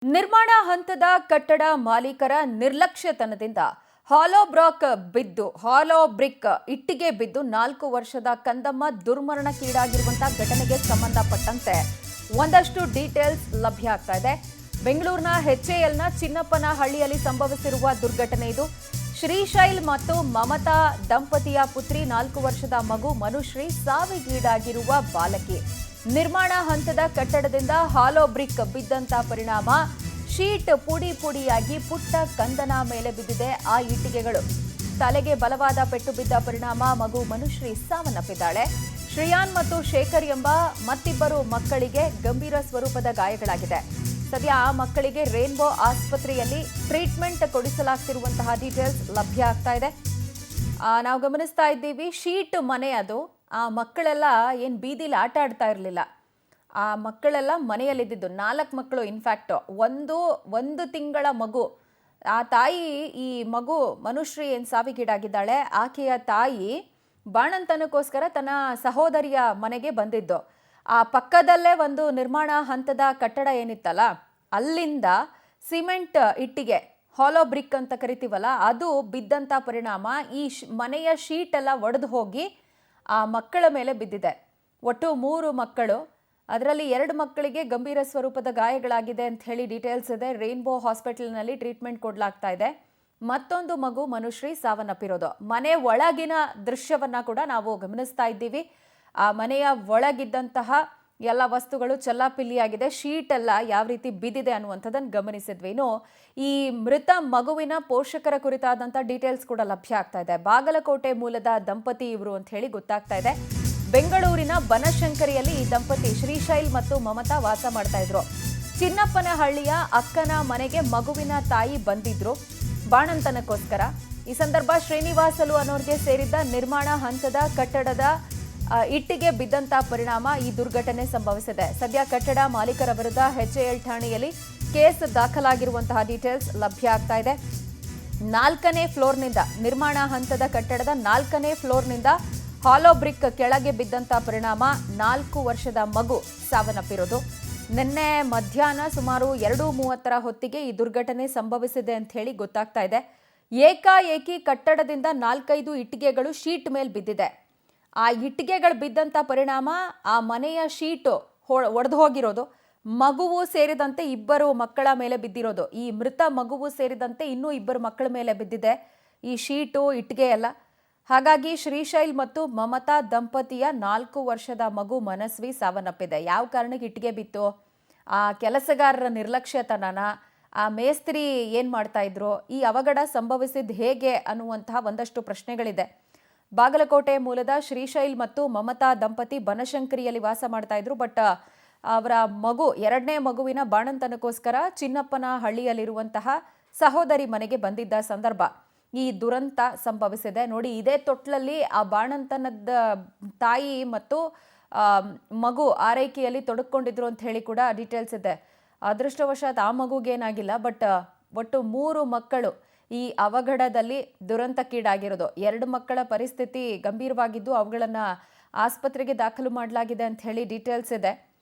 ನಿರ್ಮಾಣ ಹಂತದ ಕಟ್ಟಡ ಮಾಲೀಕರ ನಿರ್ಲಕ್ಷ್ಯತನದಿಂದ ಹಾಲೋ ಬ್ರಿಕ್ ಇಟ್ಟಿಗೆ ಬಿದ್ದು 4 ವರ್ಷದ ಕಂದಮ್ಮ ದುರ್ಮರಣಕ್ಕೀಡಾಗಿರುವಂತಹ ಘಟನೆಗೆ ಸಂಬಂಧಪಟ್ಟಂತೆ ಒಂದಷ್ಟು ಡೀಟೇಲ್ಸ್ ಲಭ್ಯ ಆಗ್ತಾ ಇದೆ. ಬೆಂಗಳೂರಿನ HALನ ಚಿನ್ನಪ್ಪನಹಳ್ಳಿಯಲ್ಲಿ ಸಂಭವಿಸಿರುವ ದುರ್ಘಟನೆ ಇದು. ಶ್ರೀಶೈಲ್ ಮತ್ತು ಮಮತಾ ದಂಪತಿಯ ಪುತ್ರಿ 4 ವರ್ಷದ ಮಗು ಮನುಶ್ರೀ ಸಾವಿಗೀಡಾಗಿರುವ ಬಾಲಕಿ. ನಿರ್ಮಾಣ ಹಂತದ ಕಟ್ಟಡದಿಂದ ಹಾಲೋ ಬ್ರಿಕ್ ಬಿದ್ದಂತ ಪರಿಣಾಮ ಶೀಟ್ ಪುಡಿ ಪುಡಿಯಾಗಿ ಪುಟ್ಟ ಕಂದನ ಮೇಲೆ ಬಿದ್ದಿದೆ. ಆ ಇಟ್ಟಿಗೆಗಳು ತಲೆಗೆ ಬಲವಾದ ಪೆಟ್ಟು ಬಿದ್ದ ಪರಿಣಾಮ ಮಗು ಮನುಶ್ರೀ ಸಾವನ್ನಪ್ಪಿದ್ದಾಳೆ. ಶ್ರೇಯಾನ್ ಮತ್ತು ಶೇಖರ್ ಎಂಬ ಮತ್ತಿಬ್ಬರು ಮಕ್ಕಳಿಗೆ ಗಂಭೀರ ಸ್ವರೂಪದ ಗಾಯಗಳಾಗಿದೆ. ಸದ್ಯ ಆ ಮಕ್ಕಳಿಗೆ ರೇನ್ಬೋ ಆಸ್ಪತ್ರೆಯಲ್ಲಿ ಟ್ರೀಟ್ಮೆಂಟ್ ಕೊಡಿಸಲಾಗ್ತಿರುವಂತಹ ಡೀಟೇಲ್ಸ್ ಲಭ್ಯ ಆಗ್ತಾ ಇದೆ. ನಾವು ಗಮನಿಸ್ತಾ ಇದ್ದೀವಿ, ಶೀಟ್ ಮನೆ ಅದು. ಆ ಮಕ್ಕಳೆಲ್ಲ ಏನು ಬೀದಿಲಿ ಆಟ ಆಡ್ತಾ ಇರಲಿಲ್ಲ. ಆ ಮಕ್ಕಳೆಲ್ಲ ಮನೆಯಲ್ಲಿದ್ದಿದ್ದು 4 ಮಕ್ಕಳು. ಇನ್ಫ್ಯಾಕ್ಟ್ ಒಂದು ತಿಂಗಳ ಮಗು. ಆ ತಾಯಿ, ಈ ಮಗು ಮನುಶ್ರೀ ಏನು ಸಾವಿಗೀಡಾಗಿದ್ದಾಳೆ, ಆಕೆಯ ತಾಯಿ ಬಾಣಂತನಕ್ಕೋಸ್ಕರ ತನ್ನ ಸಹೋದರಿಯ ಮನೆಗೆ ಬಂದಿದ್ದು. ಆ ಪಕ್ಕದಲ್ಲೇ ಒಂದು ನಿರ್ಮಾಣ ಹಂತದ ಕಟ್ಟಡ ಏನಿತ್ತಲ್ಲ, ಅಲ್ಲಿಂದ ಸಿಮೆಂಟ್ ಇಟ್ಟಿಗೆ, ಹಾಲೋ ಬ್ರಿಕ್ ಅಂತ ಕರಿತೀವಲ್ಲ, ಅದು ಬಿದ್ದಂಥ ಪರಿಣಾಮ ಈ ಮನೆಯ ಶೀಟ್ ಎಲ್ಲ ಒಡೆದು ಹೋಗಿ ಆ ಮಕ್ಕಳ ಮೇಲೆ ಬಿದ್ದಿದೆ. ಒಟ್ಟು 3 ಮಕ್ಕಳು, ಅದರಲ್ಲಿ 2 ಮಕ್ಕಳಿಗೆ ಗಂಭೀರ ಸ್ವರೂಪದ ಗಾಯಗಳಾಗಿದೆ ಅಂತ ಹೇಳಿ ಡೀಟೇಲ್ಸ್ ಇದೆ. ರೇನ್ಬೋ ಹಾಸ್ಪಿಟಲ್ನಲ್ಲಿ ಟ್ರೀಟ್ಮೆಂಟ್ ಕೊಡಲಾಗ್ತಾ ಇದೆ. ಮತ್ತೊಂದು ಮಗು ಮನುಶ್ರೀ ಸಾವನ್ನಪ್ಪಿರೋದು. ಮನೆ ಒಳಗಿನ ದೃಶ್ಯವನ್ನ ಕೂಡ ನಾವು ಗಮನಿಸ್ತಾ ಇದ್ದೀವಿ. ಆ ಮನೆಯ ಒಳಗಿದ್ದಂತಹ ಎಲ್ಲ ವಸ್ತುಗಳು ಚೆಲ್ಲಾಪಿಲ್ಲಿಯಾಗಿದೆ. ಶೀಟ್ ಎಲ್ಲ ಯಾವ ರೀತಿ ಬಿದ್ದಿದೆ ಅನ್ನುವಂಥದ್ದನ್ನು ಗಮನಿಸಿದ್ವಿ. ಇನ್ನು ಈ ಮೃತ ಮಗುವಿನ ಪೋಷಕರ ಕುರಿತಾದಂಥ ಡೀಟೇಲ್ಸ್ ಕೂಡ ಲಭ್ಯ ಆಗ್ತಾ ಇದೆ. ಬಾಗಲಕೋಟೆ ಮೂಲದ ದಂಪತಿ ಇವರು ಅಂತ ಹೇಳಿ ಗೊತ್ತಾಗ್ತಾ ಇದೆ. ಬೆಂಗಳೂರಿನ ಬನಶಂಕರಿಯಲ್ಲಿ ಈ ದಂಪತಿ ಶ್ರೀಶೈಲ್ ಮತ್ತು ಮಮತಾ ವಾಸ ಮಾಡ್ತಾ ಇದ್ರು. ಚಿನ್ನಪ್ಪನಹಳ್ಳಿಯ ಅಕ್ಕನ ಮನೆಗೆ ಮಗುವಿನ ತಾಯಿ ಬಂದಿದ್ರು ಬಾಣಂತನಕ್ಕೋಸ್ಕರ. ಈ ಸಂದರ್ಭ ಶ್ರೀನಿವಾಸಲು ಅನ್ನೋರಿಗೆ ಸೇರಿದ್ದ ನಿರ್ಮಾಣ ಹಂತದ ಕಟ್ಟಡದ ಇಟ್ಟಿಗೆ ಬಿದ್ದಂತ ಪರಿಣಾಮ ಈ ದುರ್ಘಟನೆ ಸಂಭವಿಸಿದೆ. ಸದ್ಯ ಕಟ್ಟಡ ಮಾಲೀಕರ ವಿರುದ್ಧ HAL ಠಾಣೆಯಲ್ಲಿ ಕೇಸ್ ದಾಖಲಾಗಿರುವಂತಹ ಡೀಟೇಲ್ಸ್ ಲಭ್ಯ ಆಗ್ತಾ ಇದೆ. 4ನೇ ಫ್ಲೋರ್ನಿಂದ, ನಿರ್ಮಾಣ ಹಂತದ ಕಟ್ಟಡದ 4ನೇ ಫ್ಲೋರ್ನಿಂದ ಹಾಲೋ ಬ್ರಿಕ್ ಕೆಳಗೆ ಬಿದ್ದಂತ ಪರಿಣಾಮ 4 ವರ್ಷದ ಮಗು ಸಾವನ್ನಪ್ಪಿರೋದು. ನಿನ್ನೆ ಮಧ್ಯಾಹ್ನ ಸುಮಾರು 2:30 ಹೊತ್ತಿಗೆ ಈ ದುರ್ಘಟನೆ ಸಂಭವಿಸಿದೆ ಅಂತ ಹೇಳಿ ಗೊತ್ತಾಗ್ತಾ ಇದೆ. ಏಕಾಏಕಿ ಕಟ್ಟಡದಿಂದ 4-5 ಇಟ್ಟಿಗೆಗಳು ಶೀಟ್ ಮೇಲೆ ಬಿದ್ದಿದೆ. ಆ ಇಟ್ಟಿಗೆಗಳು ಬಿದ್ದಂಥ ಪರಿಣಾಮ ಆ ಮನೆಯ ಶೀಟು ಒಡೆದು ಹೋಗಿರೋದು. ಮಗುವು ಸೇರಿದಂತೆ 2 ಮಕ್ಕಳ ಮೇಲೆ ಬಿದ್ದಿರೋದು. ಈ ಮೃತ ಮಗುವು ಸೇರಿದಂತೆ ಇನ್ನೂ 2 ಮಕ್ಕಳ ಮೇಲೆ ಬಿದ್ದಿದೆ ಈ ಶೀಟು, ಇಟ್ಟಿಗೆ ಎಲ್ಲ. ಹಾಗಾಗಿ ಶ್ರೀಶೈಲ್ ಮತ್ತು ಮಮತಾ ದಂಪತಿಯ 4 ವರ್ಷದ ಮಗು ಮನಸ್ವಿ ಸಾವನ್ನಪ್ಪಿದೆ. ಯಾವ ಕಾರಣಕ್ಕೆ ಇಟ್ಟಿಗೆ ಬಿತ್ತು? ಆ ಕೆಲಸಗಾರರ ನಿರ್ಲಕ್ಷ್ಯತನನ, ಆ ಮೇಸ್ತ್ರಿ ಏನು ಮಾಡ್ತಾ ಇದ್ರು, ಈ ಅವಘಡ ಸಂಭವಿಸಿದ ಹೇಗೆ ಅನ್ನುವಂತಹ ಒಂದಷ್ಟು ಪ್ರಶ್ನೆಗಳಿದೆ. ಬಾಗಲಕೋಟೆ ಮೂಲದ ಶ್ರೀಶೈಲ್ ಮತ್ತು ಮಮತಾ ದಂಪತಿ ಬನಶಂಕರಿಯಲ್ಲಿ ವಾಸ ಮಾಡ್ತಾ ಇದ್ರು. ಬಟ್ ಅವರ ಮಗು, 2ನೇ ಮಗುವಿನ ಬಾಣಂತನಕ್ಕೋಸ್ಕರ ಚಿನ್ನಪ್ಪನಹಳ್ಳಿಯಲ್ಲಿರುವಂತಹ ಸಹೋದರಿ ಮನೆಗೆ ಬಂದಿದ್ದ ಸಂದರ್ಭ ಈ ದುರಂತ ಸಂಭವಿಸಿದೆ. ನೋಡಿ, ಇದೇ ತೊಟ್ಲಲ್ಲಿ ಆ ಬಾಣಂತನದ ತಾಯಿ ಮತ್ತು ಮಗು ಆರೈಕೆಯಲ್ಲಿ ತೊಡಕೊಂಡಿದ್ರು ಅಂತ ಹೇಳಿ ಕೂಡ ಡೀಟೇಲ್ಸ್ ಇದೆ. ಅದೃಷ್ಟವಶಾತ್ ಆ ಮಗುಗೇನಾಗಿಲ್ಲ. ಬಟ್ ಒಟ್ಟು 3 ಮಕ್ಕಳು ಈ ಅವಘಡದಲ್ಲಿ ದುರಂತಕ್ಕೀಡಾಗಿರೋದು. 2 ಮಕ್ಕಳ ಪರಿಸ್ಥಿತಿ ಗಂಭೀರವಾಗಿದ್ದು ಅವುಗಳನ್ನು ಆಸ್ಪತ್ರೆಗೆ ದಾಖಲು ಮಾಡಲಾಗಿದೆ ಅಂತ ಹೇಳಿ ಡೀಟೇಲ್ಸ್ ಇದೆ.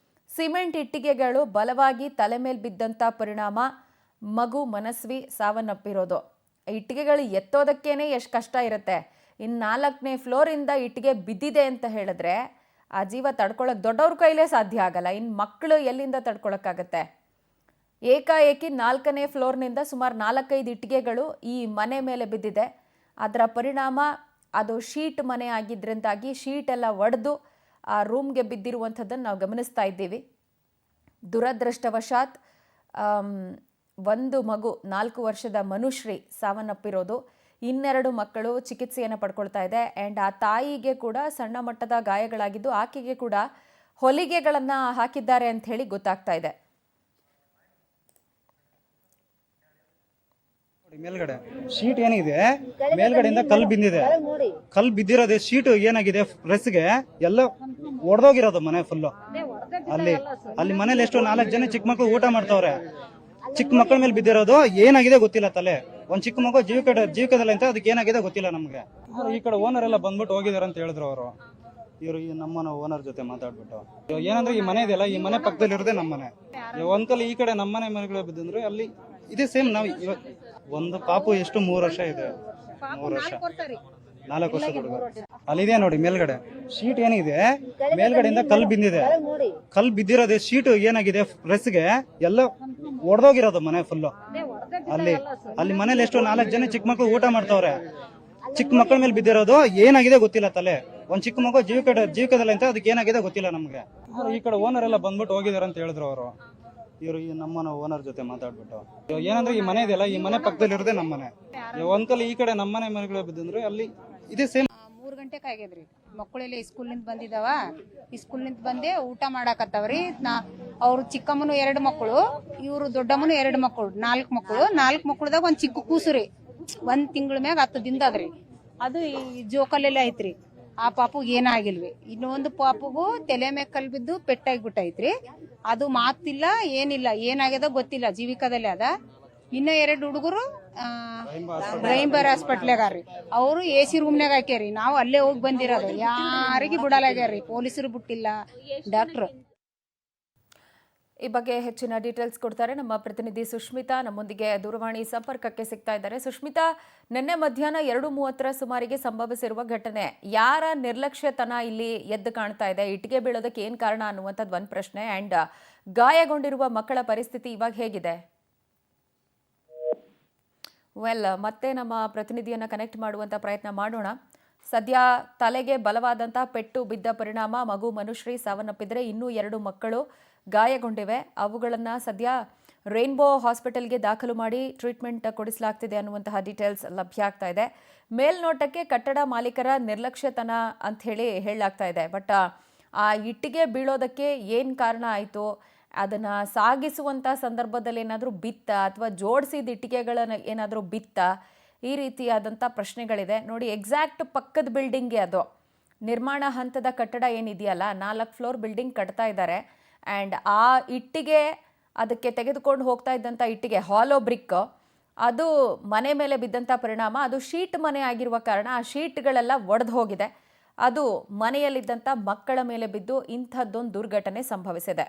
ಸಿಮೆಂಟ್ ಇಟ್ಟಿಗೆಗಳು ಬಲವಾಗಿ ತಲೆ ಮೇಲೆ ಬಿದ್ದಂಥ ಪರಿಣಾಮ ಮಗು ಮನಸ್ವಿ ಸಾವನ್ನಪ್ಪಿರೋದು. ಇಟ್ಟಿಗೆಗಳು ಎತ್ತೋದಕ್ಕೇನೆ ಎಷ್ಟು ಕಷ್ಟ ಇರುತ್ತೆ. ಇನ್ನು 4ನೇ ಫ್ಲೋರಿಂದ ಇಟ್ಟಿಗೆ ಬಿದ್ದಿದೆ ಅಂತ ಹೇಳಿದ್ರೆ ಆ ಜೀವ ತಡ್ಕೊಳ್ಳೋಕೆ ದೊಡ್ಡವ್ರ ಕೈಲೇ ಸಾಧ್ಯ ಆಗಲ್ಲ. ಇನ್ನು ಮಕ್ಕಳು ಎಲ್ಲಿಂದ ತಡ್ಕೊಳಕ್ಕಾಗತ್ತೆ? ಏಕಾಏಕಿ 4ನೇ ಫ್ಲೋರ್ನಿಂದ ಸುಮಾರು 4-5 ಇಟ್ಟಿಗೆಗಳು ಈ ಮನೆ ಮೇಲೆ ಬಿದ್ದಿದೆ. ಅದರ ಪರಿಣಾಮ ಅದು ಶೀಟ್ ಮನೆ ಆಗಿದ್ದರಿಂದಾಗಿ ಶೀಟ್ ಎಲ್ಲ ಒಡೆದು ಆ ರೂಮ್ಗೆ ಬಿದ್ದಿರುವಂಥದ್ದನ್ನು ನಾವು ಗಮನಿಸ್ತಾ ಇದ್ದೀವಿ. ದುರದೃಷ್ಟವಶಾತ್ ಒಂದು ಮಗು 4 ವರ್ಷದ ಮನುಶ್ರೀ ಸಾವನ್ನಪ್ಪಿರೋದು. 2 ಮಕ್ಕಳು ಚಿಕಿತ್ಸೆಯನ್ನು ಪಡ್ಕೊಳ್ತಾ ಇದೆ. ಆ್ಯಂಡ್ ಆ ತಾಯಿಗೆ ಕೂಡ ಸಣ್ಣ ಮಟ್ಟದ ಗಾಯಗಳಾಗಿದ್ದು ಆಕೆಗೆ ಕೂಡ ಹೊಲಿಗೆಗಳನ್ನು ಹಾಕಿದ್ದಾರೆ ಅಂತ ಹೇಳಿ ಗೊತ್ತಾಗ್ತಾ ಇದೆ. ಮೇಲ್ಗಡೆ ಶೀಟ್ ಏನಿದೆ, ಮೇಲ್ಗಡೆಯಿಂದ ಕಲ್ಲು ಬಿದ್ದಿದೆ. ಕಲ್ಲು ಬಿದ್ದಿರೋದು ಶೀಟ್ ಏನಾಗಿದೆ, ಪ್ರೆಸ್ಗೆ ಎಲ್ಲ ಒಡೆದೋಗಿರೋದು ಮನೆ ಫುಲ್ಲು. ಅಲ್ಲಿ ಮನೇಲಿ ಎಷ್ಟು 4 ಜನ ಚಿಕ್ಕ ಮಕ್ಕಳು ಊಟ ಮಾಡ್ತಾವ್ರೆ. ಚಿಕ್ಕ ಮಕ್ಕಳ ಮೇಲೆ ಬಿದ್ದಿರೋದು. ಏನಾಗಿದೆ ಗೊತ್ತಿಲ್ಲ. ತಲೆ ಒಂದ್ ಚಿಕ್ಕ ಮಗು ಜೀವಕದಲ್ಲಿ ಅಂತ ಅದಕ್ಕೆ ಏನಾಗಿದೆ ಗೊತ್ತಿಲ್ಲ ನಮ್ಗೆ. ಈ ಕಡೆ ಓನರ್ ಎಲ್ಲ ಬಂದ್ಬಿಟ್ಟು ಹೋಗಿದಾರೆ ಅಂತ ಹೇಳಿದ್ರು ಅವರು. ಇವರು ಈ ನಮ್ಮನ ಓನರ್ ಜೊತೆ ಮಾತಾಡ್ಬಿಟ್ಟು ಏನಂದ್ರೆ ಈ ಮನೆ ಇದೆಯಲ್ಲ, ಈ ಮನೆ ಪಕ್ಕದಲ್ಲಿ ಇರೋದೇ ನಮ್ಮ ಮನೆ. ಒಂದ್ಕಲ್ ಈ ಕಡೆ ನಮ್ಮ ಮನೆಗಳು ಬಿದ್ದಂದ್ರೆ ಅಲ್ಲಿ ಇದೇ ಸೇಮ್. ನಾವು ಒಂದು ಪಾಪು ಎಷ್ಟು 3 ವರ್ಷ ಇದೆ, 3 ವರ್ಷ 4 ವರ್ಷದ ಹುಡುಗ. ಅಲ್ಲಿದೆ ನೋಡಿ ಮೇಲ್ಗಡೆ ಶೀಟ್ ಏನಿದೆ, ಮೇಲ್ಗಡೆಯಿಂದ ಕಲ್ ಬಿದ್ದಿದೆ. ಕಲ್ ಬಿದ್ದಿರೋದೇ ಶೀಟ್ ಏನಾಗಿದೆ ಪ್ರೆಸ್ಗೆ ಎಲ್ಲ ಒಡೆದೋಗಿರೋದು ಮನೆ ಫುಲ್ಲು. ಅಲ್ಲಿ ಮನೇಲಿ ಎಷ್ಟು 4 ಜನ ಚಿಕ್ಕ ಮಕ್ಕಳು ಊಟ ಮಾಡ್ತಾವ್ರೆ. ಚಿಕ್ಕ ಮಕ್ಕಳ ಮೇಲೆ ಬಿದ್ದಿರೋದು ಏನಾಗಿದೆ ಗೊತ್ತಿಲ್ಲ. ತಲೆ ಒಂದ್ ಚಿಕ್ಕ ಮಗು ಜೀವಿಕದಲ್ಲಿ ಅಂತ ಅದಕ್ಕೆ ಏನಾಗಿದೆ ಗೊತ್ತಿಲ್ಲ ನಮ್ಗೆ. ಈ ಕಡೆ ಓನರ್ ಎಲ್ಲ ಬಂದ್ಬಿಟ್ಟು ಹೋಗಿದಾರೆ ಅಂತ ಹೇಳಿದ್ರು ಅವರು. ಇವರು ಈ ನಮ್ಮನ ಓನರ್ ಜೊತೆ ಮಾತಾಡ್ಬಿಟ್ಟು ಏನಂದ್ರೆ ಈ ಮನೆ ಇದೆಯಲ್ಲ, ಈ ಮನೆ ಪಕ್ಕದಲ್ಲಿ ಇರೋದೇ ನಮ್ಮ ಮನೆ. ಒಂದ್ಕಲ್ ಈ ಕಡೆ ನಮ್ಮ ಮನೆಗಳು ಬಿದ್ದಂದ್ರೆ ಅಲ್ಲಿ ಇದೇ ಸೇಮ್. 3 ಗಂಟೆಗೆ ಆಗ್ಯದ್ರಿ. ಮಕ್ಕಳೆಲ್ಲ ಸ್ಕೂಲ್ನಿಂದ ಬಂದಿದ್ದಾವ. ಸ್ಕೂಲ್ನಿಂದ ಬಂದೆ ಊಟ ಮಾಡಾಕತ್ತಾವ್ರಿ. ಅವ್ರು ಚಿಕ್ಕಮ್ಮನು 2 ಮಕ್ಕಳು, ಇವ್ರು ದೊಡ್ಡಮ್ಮನು 2 ಮಕ್ಕಳು, 4 ಮಕ್ಕಳು. 4 ಮಕ್ಕಳದಾಗ ಒಂದ್ ಚಿಕ್ಕ ಕೂಸುರಿ 1 ತಿಂಗಳ ಮ್ಯಾಗ 10 ದಿನದಾದ್ರಿ. ಅದು ಈ ಜೋಕಲ್ಲೆಲ್ಲ ಐತ್ರಿ. ಆ ಪಾಪುಗೆ ಏನಾಗಿಲ್ವಿ. ಇನ್ನೊಂದು ಪಾಪುಗೂ ತಲೆ ಮ್ಯಾಗ ಕಲ್ ಬಿದ್ದು ಪೆಟ್ಟಾಗ್ಬಿಟ್ಟೈತ್ರಿ. ಅದು ಮಾತಿಲ್ಲ, ಏನಿಲ್ಲ, ಏನಾಗ್ಯದ ಗೊತ್ತಿಲ್ಲ. ಜೀವಿಕದಲ್ಲಿ ಅದ. ಇನ್ನ 2 ಹುಡುಗರು ರೈಂಬರ್ ಹಾಸ್ಪಿಟ್ಲಾಗ್ರಿ. ಅವರು AC ರೂಮ್ನಾಗ ಹಾಕ್ಯಾರಿ. ನಾವು ಅಲ್ಲೇ ಹೋಗಿ ಬಂದಿರೋದು. ಯಾರಿಗೆ ಬಿಡಲಾಗ್ಯಾರಿ, ಪೊಲೀಸರು ಬಿಟ್ಟಿಲ್ಲ, ಡಾಕ್ಟ್ರು. ಈ ಬಗ್ಗೆ ಹೆಚ್ಚಿನ ಡೀಟೇಲ್ಸ್ ಕೊಡ್ತಾರೆ ನಮ್ಮ ಪ್ರತಿನಿಧಿ ಸುಷ್ಮಿತಾ. ನಮ್ಮೊಂದಿಗೆ ದೂರವಾಣಿ ಸಂಪರ್ಕಕ್ಕೆ ಸಿಗ್ತಾ ಇದ್ದಾರೆ. ಸುಷ್ಮಿತಾ, ನಿನ್ನೆ ಮಧ್ಯಾಹ್ನ 2:30 ಸುಮಾರಿಗೆ ಸಂಭವಿಸಿರುವ ಘಟನೆ, ಯಾರ ನಿರ್ಲಕ್ಷ್ಯತನ ಇಲ್ಲಿ ಎದ್ದು ಕಾಣ್ತಾ ಇದೆ? ಇಟ್ಟಿಗೆ ಬೀಳೋದಕ್ಕೆ ಏನ್ ಕಾರಣ ಅನ್ನುವಂಥದ್ದು ಒಂದು ಪ್ರಶ್ನೆ. ಅಂಡ್ ಗಾಯಗೊಂಡಿರುವ ಮಕ್ಕಳ ಪರಿಸ್ಥಿತಿ ಇವಾಗ ಹೇಗಿದೆ? ಮತ್ತೆ ನಮ್ಮ ಪ್ರತಿನಿಧಿಯನ್ನ ಕನೆಕ್ಟ್ ಮಾಡುವಂತ ಪ್ರಯತ್ನ ಮಾಡೋಣ. ಸದ್ಯ ತಲೆಗೆ ಬಲವಾದಂಥ ಪೆಟ್ಟು ಬಿದ್ದ ಪರಿಣಾಮ ಮಗು ಮನುಶ್ರೀ ಸಾವನ್ನಪ್ಪಿದ್ರೆ, ಇನ್ನೂ 2 ಮಕ್ಕಳು ಗಾಯಗೊಂಡಿವೆ. ಅವುಗಳನ್ನು ಸದ್ಯ ರೈನ್ಬೋ ಹಾಸ್ಪಿಟಲ್ಗೆ ದಾಖಲು ಮಾಡಿ ಟ್ರೀಟ್ಮೆಂಟ್ ಕೊಡಿಸಲಾಗ್ತಿದೆ ಅನ್ನುವಂತಹ ಡೀಟೇಲ್ಸ್ ಲಭ್ಯ ಆಗ್ತಾ ಇದೆ. ಮೇಲ್ನೋಟಕ್ಕೆ ಕಟ್ಟಡ ಮಾಲೀಕರ ನಿರ್ಲಕ್ಷ್ಯತನ ಅಂತ ಹೇಳಲಾಗ್ತಾ ಇದೆ. ಬಟ್ ಆ ಇಟ್ಟಿಗೆ ಬೀಳೋದಕ್ಕೆ ಏನು ಕಾರಣ ಆಯಿತು, ಅದನ್ನು ಸಾಗಿಸುವಂಥ ಸಂದರ್ಭದಲ್ಲಿ ಏನಾದರೂ ಬಿತ್ತ ಅಥವಾ ಜೋಡಿಸಿದ ಇಟ್ಟಿಗೆಗಳನ್ನು ಏನಾದರೂ ಬಿತ್ತ, ಈ ರೀತಿಯಾದಂಥ ಪ್ರಶ್ನೆಗಳಿದೆ. ನೋಡಿ, ಎಕ್ಸಾಕ್ಟ್ ಪಕ್ಕದ ಬಿಲ್ಡಿಂಗ್ಗೆ ಅದು ನಿರ್ಮಾಣ ಹಂತದ ಕಟ್ಟಡ ಏನಿದೆಯಲ್ಲ, 4 ಫ್ಲೋರ್ ಬಿಲ್ಡಿಂಗ್ ಕಟ್ತಾ ಇದ್ದಾರೆ. ಆ್ಯಂಡ್ ಆ ಇಟ್ಟಿಗೆ, ಅದಕ್ಕೆ ತೆಗೆದುಕೊಂಡು ಹೋಗ್ತಾ ಇದ್ದಂಥ ಇಟ್ಟಿಗೆ ಹಾಲೋ ಬ್ರಿಕ್, ಅದು ಮನೆ ಮೇಲೆ ಬಿದ್ದಂಥ ಪರಿಣಾಮ ಅದು ಶೀಟ್ ಮನೆ ಆಗಿರುವ ಕಾರಣ ಆ ಶೀಟ್ಗಳೆಲ್ಲ ಒಡೆದು ಹೋಗಿದೆ. ಅದು ಮನೆಯಲ್ಲಿದ್ದಂಥ ಮಕ್ಕಳ ಮೇಲೆ ಬಿದ್ದು ಇಂಥದ್ದೊಂದು ದುರ್ಘಟನೆ ಸಂಭವಿಸಿದೆ.